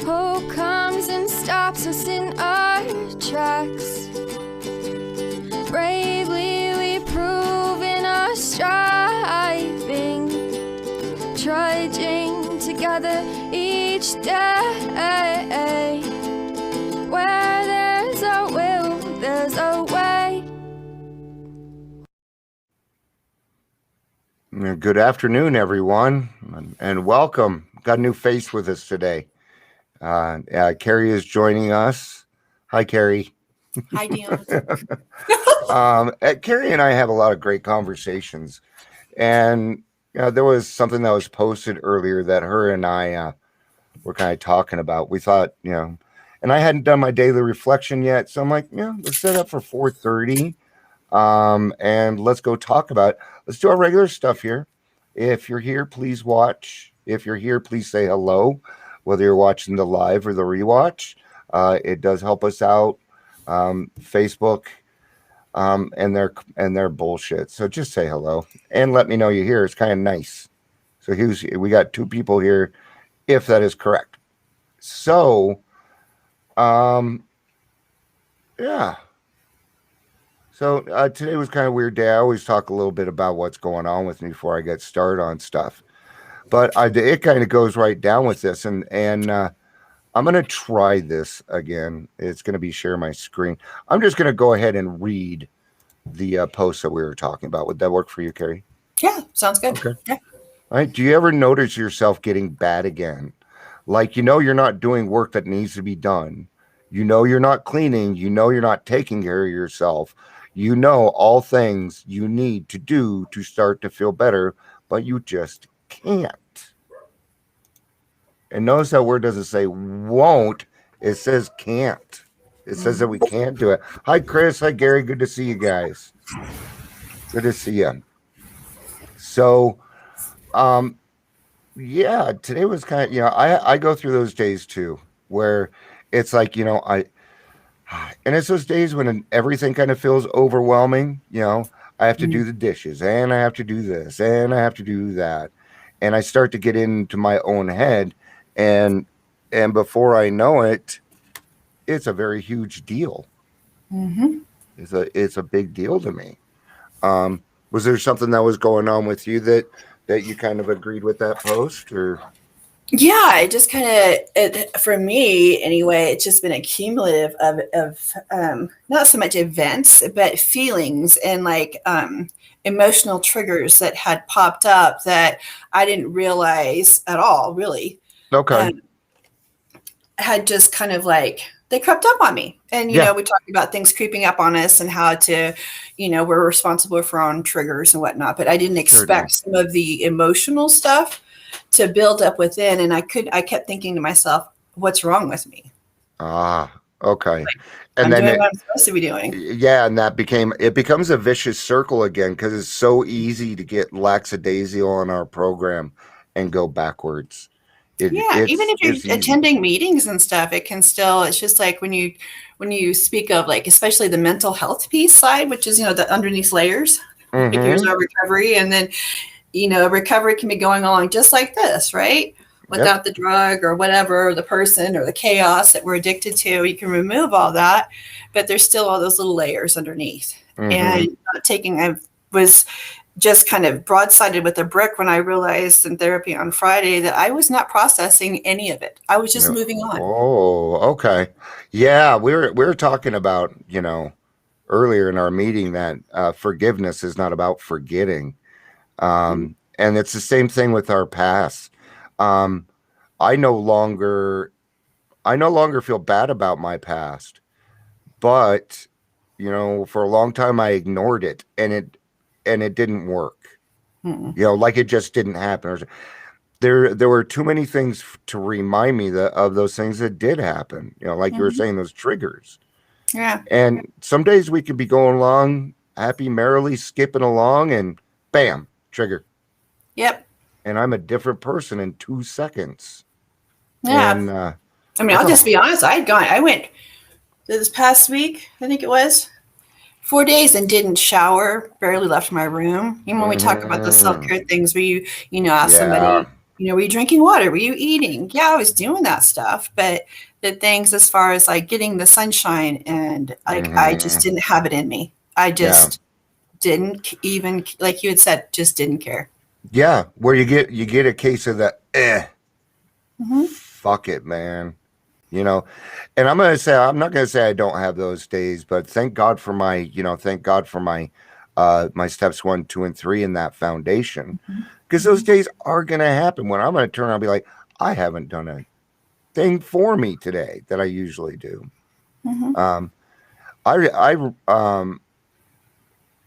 Hope comes and stops us in our tracks. Bravely we prove in our striving, trudging together each day. Where there's a will, there's a way. Good afternoon, everyone, and welcome. Got a new face with us today. Carrie is joining us. Hi, Carrie. Hi, Dion. Carrie and I have a lot of great conversations, and there was something that was posted earlier that her and I were kind of talking about. We thought, and I hadn't done my daily reflection yet, so I'm like, let's set up for 4:30, and let's go talk about it. Let's do our regular stuff here. If you're here, please watch. If you're here, please say hello, whether you're watching the live or the rewatch. It does help us out. Facebook and their bullshit. So just say hello and let me know you're here. It's kind of nice. So we got 2 people here, if that is correct. So, yeah. So today was kind of a weird day. I always talk a little bit about what's going on with me before I get started on stuff. But it kind of goes right down with this. And I'm going to try this again. It's going to be share my screen. I'm just going to go ahead and read the post that we were talking about. Would that work for you, Carrie? Yeah, sounds good. Okay. Yeah. All right. Do you ever notice yourself getting bad again? Like, you're not doing work that needs to be done. You're not cleaning. You're not taking care of yourself. All things you need to do to start to feel better, but you just can't. And notice that word doesn't say won't, it says can't. It says that we can't do it. Hi, Chris. Hi, Gary. Good to see you guys. Good to see you. So, today was kind of, I go through those days too, where it's like, and it's those days when everything kind of feels overwhelming. I have to do the dishes, and I have to do this, and I have to do that. And I start to get into my own head, and before I know it, it's a very huge deal. Mm-hmm. It's a big deal to me. Was there something that was going on with you that you kind of agreed with that post, or? Yeah, it just kind of, for me anyway, it's just been a cumulative of not so much events, but feelings and like emotional triggers that had popped up that I didn't realize at all, really. Okay. Had just kind of like, they crept up on me. And, we talked about things creeping up on us and how to, we're responsible for our own triggers and whatnot. But I didn't expect some of the emotional stuff to build up within. And I kept thinking to myself, what's wrong with me? Okay. Like, and I'm then doing what I'm supposed to be doing. Yeah. And it becomes a vicious circle again, because it's so easy to get lackadaisical on our program and go backwards. Even if you're attending meetings and stuff, it can still, it's just like when you speak of like, especially the mental health piece side, which is, the underneath layers, like here's our recovery. And then, recovery can be going along just like this, right? Without the drug or whatever, or the person or the chaos that we're addicted to, you can remove all that, but there's still all those little layers underneath. And I was just kind of broadsided with a brick when I realized in therapy on Friday that I was not processing any of it. I was just moving on. Oh, okay. Yeah, we were talking about, earlier in our meeting that forgiveness is not about forgetting. And it's the same thing with our past. I no longer feel bad about my past, but, for a long time I ignored it, and it didn't work. Like it just didn't happen. There were too many things to remind me of those things that did happen. Like you were saying, those triggers. Yeah. And some days we could be going along, happy, merrily skipping along, and bam, trigger. Yep. And I'm a different person in 2 seconds. Yeah. And, I'll just be honest. I went this past week, I think it was 4 days, and didn't shower, barely left my room. Even when we talk about the self-care things where you ask somebody, were you drinking water? Were you eating? Yeah, I was doing that stuff. But the things as far as like getting the sunshine and like, I just didn't have it in me. I just didn't even, like you had said, just didn't care. Yeah. Where you get a case of the, fuck it, man. And I'm not going to say I don't have those days, but thank God for my my steps 1, 2, and 3 in that foundation. Because those days are going to happen when I'm going to turn around and be like, I haven't done a thing for me today that I usually do.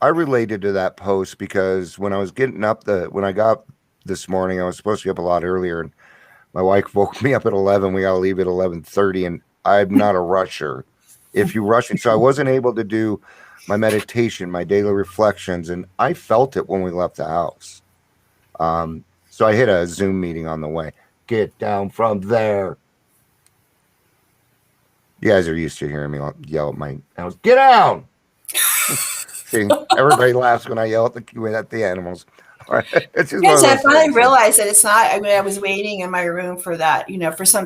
I related to that post because when I was when I got this morning, I was supposed to be up a lot earlier, and my wife woke me up at 11. We got to leave at 11:30, and I'm not a rusher. If you rush me, so I wasn't able to do my meditation, my daily reflections, and I felt it when we left the house. So I hit a Zoom meeting on the way. Get down from there. You guys are used to hearing me yell at my animals. Get down. See, everybody laughs when I yell at the animals. It's just yes, I finally realized that it's not. I mean, I was waiting in my room for that,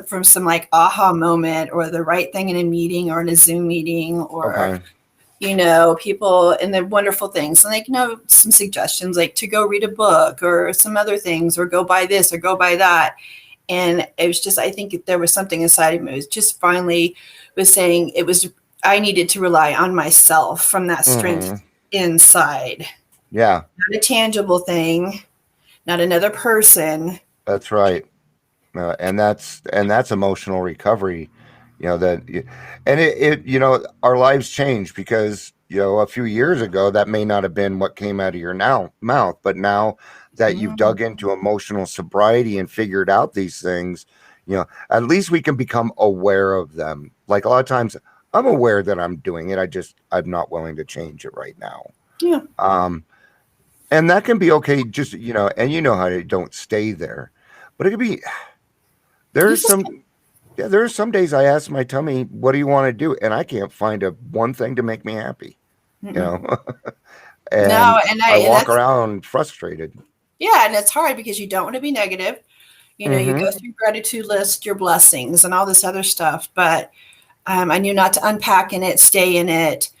from some like aha moment or the right thing in a meeting or in a Zoom meeting or, people and the wonderful things and like, some suggestions like to go read a book or some other things or go buy this or go buy that. And it was just, I think there was something inside of me. It was just finally was saying I needed to rely on myself from that strength inside. Yeah. Not a tangible thing, not another person. That's right. And that's emotional recovery, our lives change because, a few years ago, that may not have been what came out of your mouth, but now that you've dug into emotional sobriety and figured out these things, at least we can become aware of them. Like a lot of times I'm aware that I'm doing it. I'm not willing to change it right now. Yeah. And that can be okay. Just, and how to don't stay there, but it could be, there are some days I ask my tummy, what do you want to do? And I can't find one thing to make me happy, and I walk around frustrated. Yeah. And it's hard because you don't want to be negative. You go through gratitude list, your blessings and all this other stuff, but I knew not to unpack in it, stay in it.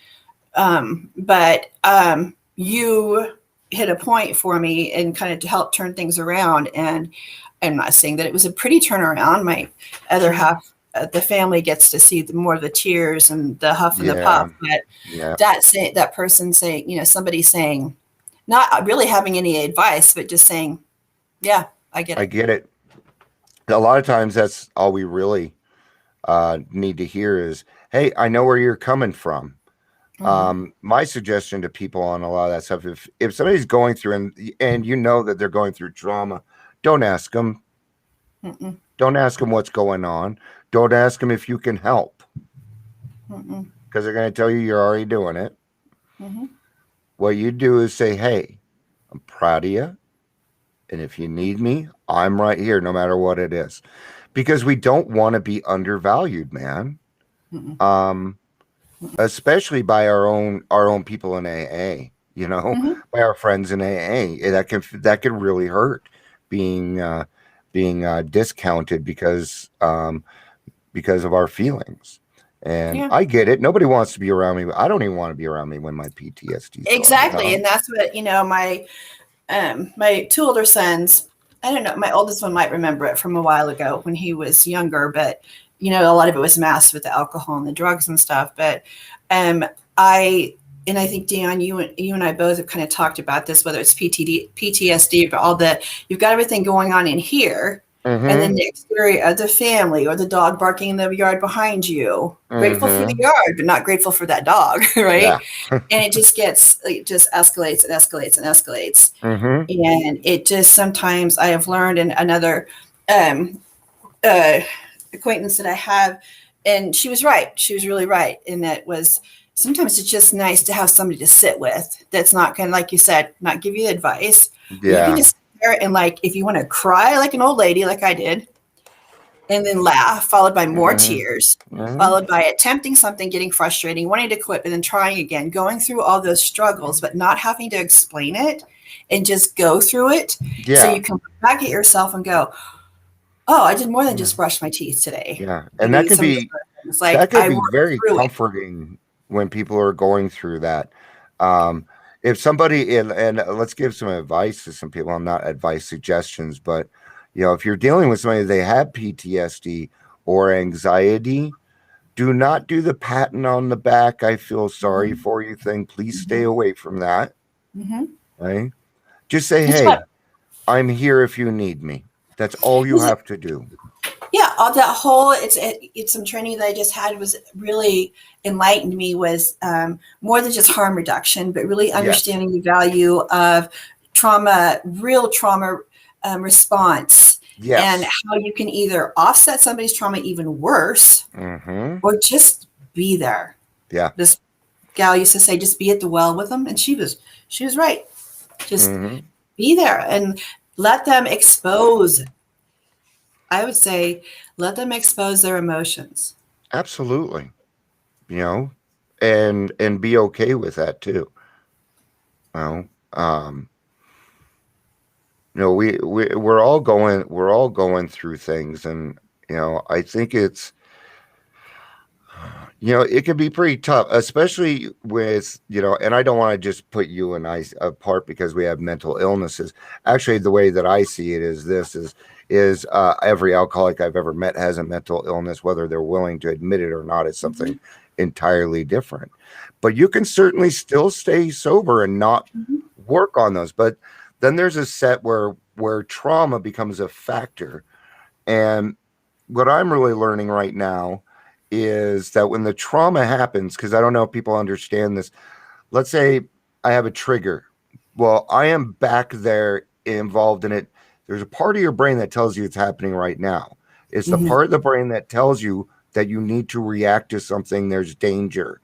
But you hit a point for me and kind of to help turn things around. And I'm not saying that it was a pretty turnaround. My other half of the family gets to see more of the tears and the huff and the puff. But that person saying, somebody saying, not really having any advice, but just saying, yeah, I get it. I get it. A lot of times that's all we really need to hear is, hey, I know where you're coming from. My suggestion to people on a lot of that stuff, if somebody's going through and that they're going through trauma, don't ask them. Don't ask them what's going on. Don't ask them if you can help. Because they're going to tell you you're already doing it. What you do is say, hey, I'm proud of you. And if you need me, I'm right here, no matter what it is. Because we don't want to be undervalued, man. Especially by our own people in AA, by our friends in AA. That can really hurt being discounted because of our feelings. And I get it. Nobody wants to be around me. I don't even want to be around me when my PTSD. Exactly. And that's what, my two older sons, I don't know, my oldest one might remember it from a while ago when he was younger, but a lot of it was masked with the alcohol and the drugs and stuff. But I think, Dion, you and I both have kind of talked about this, whether it's PTSD, but you've got everything going on in here. And then the exterior of the family or the dog barking in the yard behind you. Grateful for the yard, but not grateful for that dog, right? Yeah. And it just escalates and escalates and escalates. And it just sometimes I have learned in another acquaintance that I have, and she was right. She was really right. And that was sometimes it's just nice to have somebody to sit with that's not going to, like you said, not give you advice. Yeah. You can just sit there and if you want to cry like an old lady, like I did, and then laugh, followed by more Mhm. tears, Mhm. followed by attempting something, getting frustrating, wanting to quit, and then trying again, going through all those struggles, but not having to explain it and just go through it. So Yeah. you can look back at yourself and go, oh, I did more than Yeah. just brush my teeth today. Yeah. I And did some of the things. Like that could I be worked very through it. comforting when people are going through that. Um, if somebody and let's give some advice to some people. I'm not advice suggestions, but if you're dealing with somebody they have PTSD or anxiety, do not do the patting on the back. I feel sorry for you thing. Please stay away from that. Mm-hmm. Right? Just say, That's hey, what. I'm here if you need me. That's all you have to do. Yeah, all that whole it's some training that I just had was really enlightened me, was more than just harm reduction, but really Yes. understanding the value of trauma, real trauma response, and Yes. how you can either offset somebody's trauma even worse Mm-hmm. or just be there. Yeah. This gal used to say, just be at the well with them, and she was right. Just Mm-hmm. be there and let them expose. I would say let them expose their emotions. Absolutely. You know, and be okay with that too. You know, um, we're all going through things, and I think it can be pretty tough, especially with and I don't want to just put you and I apart because we have mental illnesses. Actually, the way that I see it is this is every alcoholic I've ever met has a mental illness, whether they're willing to admit it or not. It's something entirely different. But you can certainly still stay sober and not Mm-hmm. work on those. But then there's a set where trauma becomes a factor. And what I'm really learning right now is that when the trauma happens, because I don't know if people understand this, let's say I have a trigger. Well, I am back there involved in it. There's a part of your brain that tells you it's happening right now. It's the Mm-hmm. part of the brain that tells you that you need to react to something, there's danger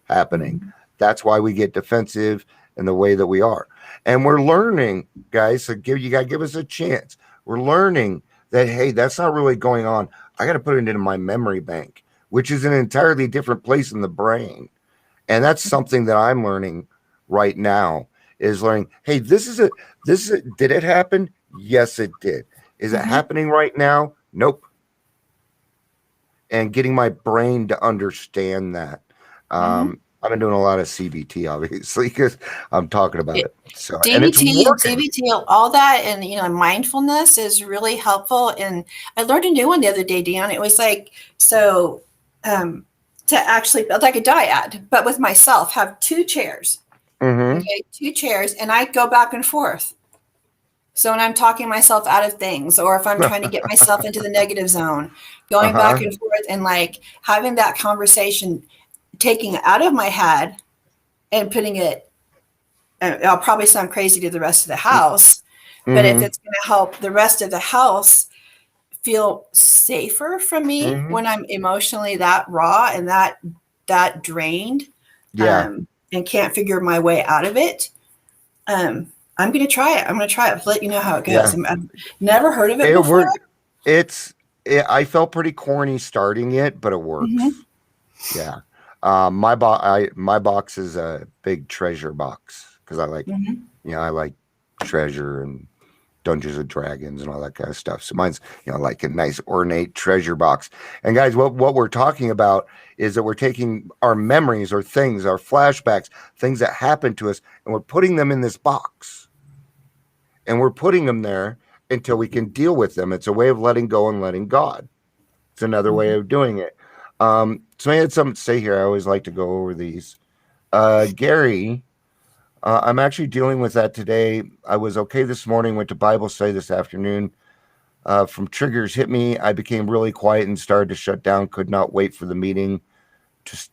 happening. Mm-hmm. That's why we get defensive in the way that we are. And we're learning, guys, so you got to give us a chance. We're learning that, hey, that's not really going on. I got to put it into my memory bank, which is an entirely different place in the brain. And that's something that I'm learning right now is learning, hey, did it happen? Yes, it did. Is it Mm-hmm. happening right now? Nope. And getting my brain to understand that. Mm-hmm. I've been doing a lot of CBT, obviously, because I'm talking about it. So, and it's DBT and working. CBT, all that, and mindfulness is really helpful. And I learned a new one the other day, Dan. It was like to actually like a dyad, but with myself, have two chairs. Mm-hmm. Okay, two chairs, and I go back and forth. So when I'm talking myself out of things, or if I'm trying to get myself into the negative zone, going back Uh-huh. and forth and like having that conversation, taking it out of my head and putting it, I'll probably sound crazy to the rest of the house, but if Mm-hmm. it's going to help the rest of the house feel safer from me Mm-hmm. when I'm emotionally that raw and that drained, Yeah. and can't figure my way out of it, I'm going to try it. I'm going to try it. Let you know how it goes. Yeah. I've never heard of it It before. worked. I felt pretty corny starting it, but it works. Mm-hmm. Yeah. My box is a big treasure box because I like, Mm-hmm. I like treasure and Dungeons and Dragons and all that kind of stuff. So mine's, like a nice ornate treasure box. And guys, what we're talking about is that we're taking our memories or things, our flashbacks, things that happened to us, and we're putting them in this box. And we're putting them there until we can deal with them. It's a way of letting go and letting God. It's another way of doing it. So I had something to say here. I always like to go over these. Gary, I'm actually dealing with that today. I was okay this morning, went to Bible study this afternoon. From triggers hit me. I became really quiet and started to shut down. Could not wait for the meeting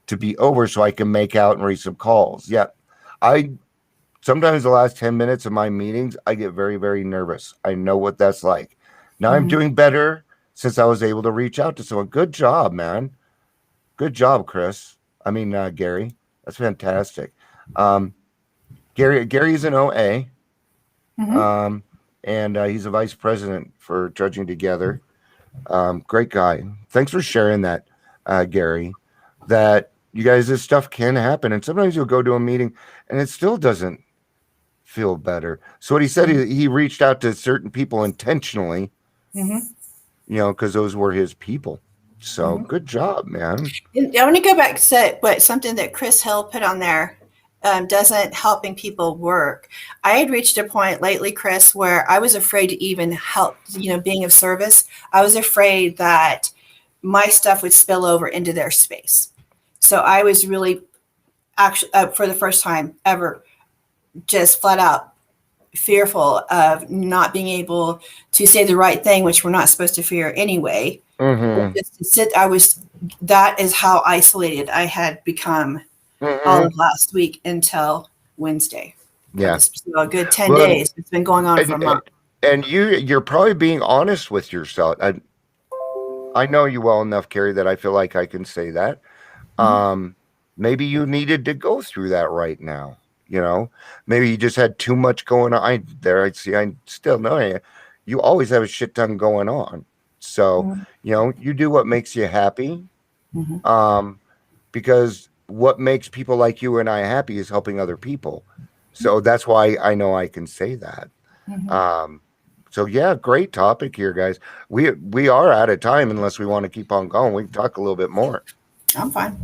to be over so I can make out and read some calls. Yeah. Sometimes the last 10 minutes of my meetings, I get very, very nervous. I know what that's like. Now I'm doing better since I was able to reach out to someone. Good job, man. Good job, Chris. I mean, Gary. That's fantastic. Gary's an OA, Mm-hmm. and he's a vice president for Judging Together. Great guy. Thanks for sharing that, Gary. That you guys, this stuff can happen, and sometimes you'll go to a meeting and it still doesn't feel better. So what he said, he reached out to certain people intentionally, Mm-hmm. because those were his people. So good job, man. I want to go back to something that Chris Hill put on there. Doesn't helping people work. I had reached a point lately, Chris, where I was afraid to even help, being of service. I was afraid that my stuff would spill over into their space. So I was really, actually, for the first time ever, just flat out fearful of not being able to say the right thing, which we're not supposed to fear anyway. Just to sit, that is how isolated I had become all of last week until Wednesday. Yeah. So a good 10 days. It's been going on for a month. And you're probably being honest with yourself. I know you well enough, Carrie, that I feel like I can say that. Maybe you needed to go through that right now. Maybe you just had too much going on. I still know you always have a shit ton going on. So, you do what makes you happy. Because what makes people like you and I happy is helping other people. So that's why I know I can say that. So yeah, great topic here, guys. We are out of time unless we want to keep on going. We can talk a little bit more. I'm fine.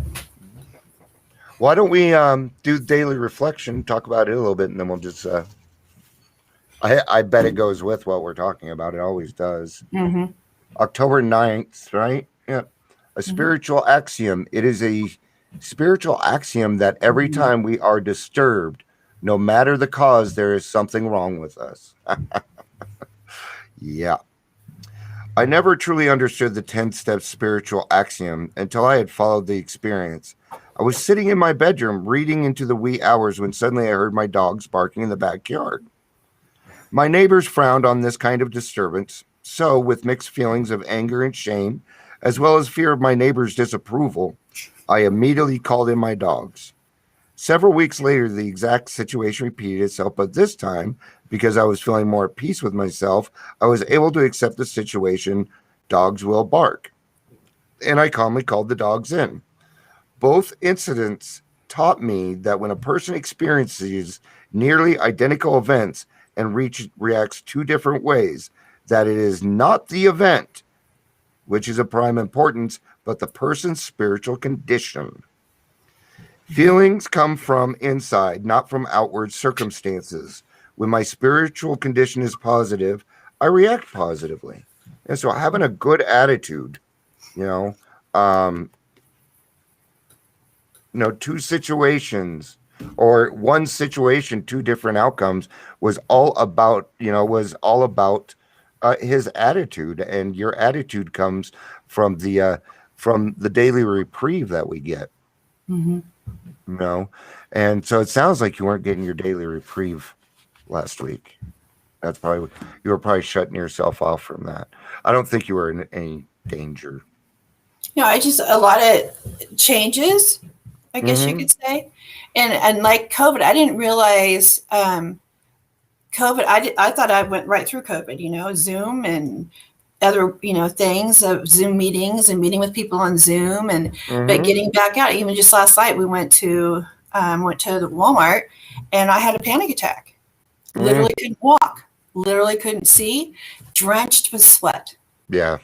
Why don't we do daily reflection, talk about it a little bit, and then we'll just I bet it goes with what we're talking about. It always does. October 9th, right? Yeah. A spiritual axiom. It is a spiritual axiom that every time we are disturbed, no matter the cause, there is something wrong with us. Yeah. I never truly understood the 10-step spiritual axiom until I had followed the experience. I was sitting in my bedroom reading into the wee hours when suddenly I heard my dogs barking in the backyard. My neighbors frowned on this kind of disturbance, so with mixed feelings of anger and shame, as well as fear of my neighbors' disapproval, I immediately called in my dogs. Several weeks later, the exact situation repeated itself, but this time, because I was feeling more at peace with myself, I was able to accept the situation. Dogs will bark. And I calmly called the dogs in. Both incidents taught me that when a person experiences nearly identical events and reacts two different ways, that it is not the event, which is of prime importance, but the person's spiritual condition. Feelings come from inside, not from outward circumstances. When my spiritual condition is positive, I react positively. And so having a good attitude, two situations or one situation, two different outcomes was all about his attitude, and your attitude comes from the daily reprieve that we get. And so it sounds like you weren't getting your daily reprieve last week. That's probably, you were probably shutting yourself off from that. I don't think you were in any danger. I just, a lot of changes, I guess you could say. And like COVID, I didn't realize COVID, I thought I went right through COVID, Zoom and other, things of Zoom meetings and meeting with people on Zoom but getting back out, even just last night, we went to the Walmart and I had a panic attack. Literally couldn't walk, literally couldn't see, drenched with sweat. Yeah.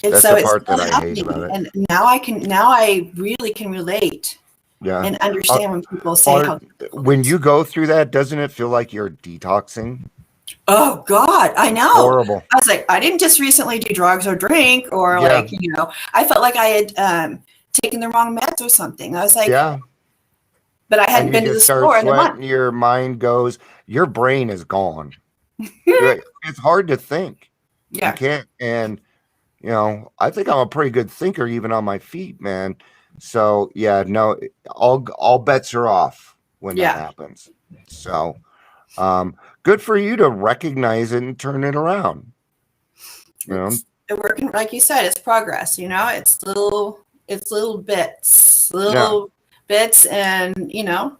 And that's so the part that I hate about it. And now I really can relate. Yeah. And understand when people say when you go through that, doesn't it feel like you're detoxing? Oh God, I know. Horrible. I was like, I didn't just recently do drugs or drink or I felt like I had taken the wrong meds or something. I was like, yeah. But I hadn't been to the store in a month. Your mind goes, your brain is gone. It's hard to think. Yeah. You can't, and I think I'm a pretty good thinker even on my feet, man. So yeah, no, all bets are off when that happens. So good for you to recognize it and turn it around. It's working, like you said, it's progress, it's little bits, bits and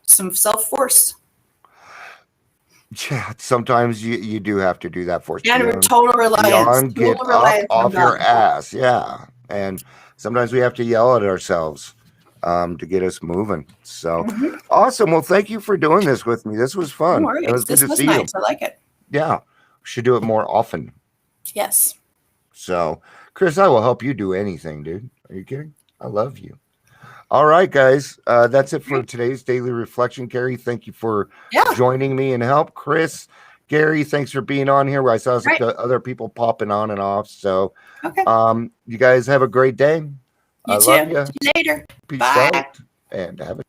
some self-force. Yeah, sometimes you do have to do that for us. Yeah, we're Beyond, total reliance. beyond get Total up reliance on off your God. ass. Yeah. And sometimes we have to yell at ourselves to get us moving. So Mhm. awesome. Well, thank you for doing this with me. This was No fun. It worries. was good This to was see you. nice. I like it. Yeah. We should do it more often. Yes. So, Chris, I will help you do anything, dude. Are you kidding? I love you. All right, guys. That's it for today's daily reflection. Gary, thank you for Yeah. joining me and help. Chris, Gary, thanks for being on here. I saw some Right. other people popping on and off. So, Okay. you guys have a great day. I You love too. you. See you later. Peace Bye. out and have a